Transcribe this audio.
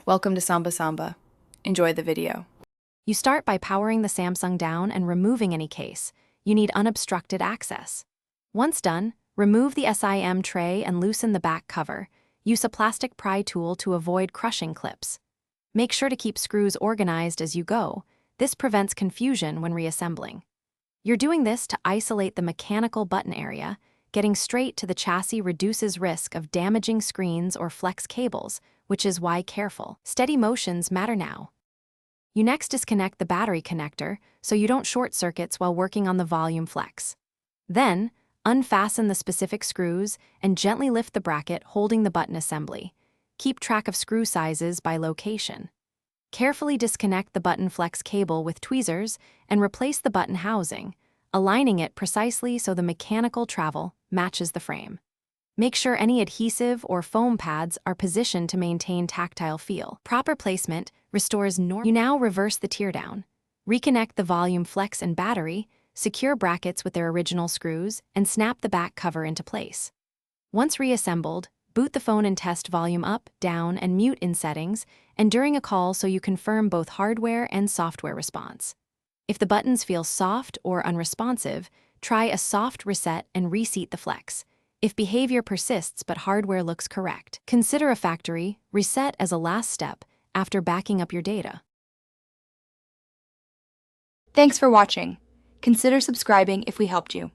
Welcome to Samba Samba. Enjoy the video. You start by powering the Samsung down and removing any case. You need unobstructed access. Once done, remove the SIM tray and loosen the back cover. Use a plastic pry tool to avoid crushing clips. Make sure to keep screws organized as you go. This prevents confusion when reassembling. You're doing this to isolate the mechanical button area. Getting straight to the chassis reduces risk of damaging screens or flex cables, which is why careful, steady motions matter now. You next disconnect the battery connector so you don't short circuits while working on the volume flex. Then, unfasten the specific screws and gently lift the bracket holding the button assembly. Keep track of screw sizes by location. Carefully disconnect the button flex cable with tweezers and replace the button housing, aligning it precisely so the mechanical travel matches the frame. Make sure any adhesive or foam pads are positioned to maintain tactile feel. Proper placement restores normal. You now reverse the teardown. Reconnect the volume flex and battery, secure brackets with their original screws, and snap the back cover into place. Once reassembled, boot the phone and test volume up, down, and mute in settings, and during a call so you confirm both hardware and software response. If the buttons feel soft or unresponsive, try a soft reset and reseat the flex. If behavior persists but hardware looks correct, consider a factory reset as a last step after backing up your data. Thanks for watching. Consider subscribing if we helped you.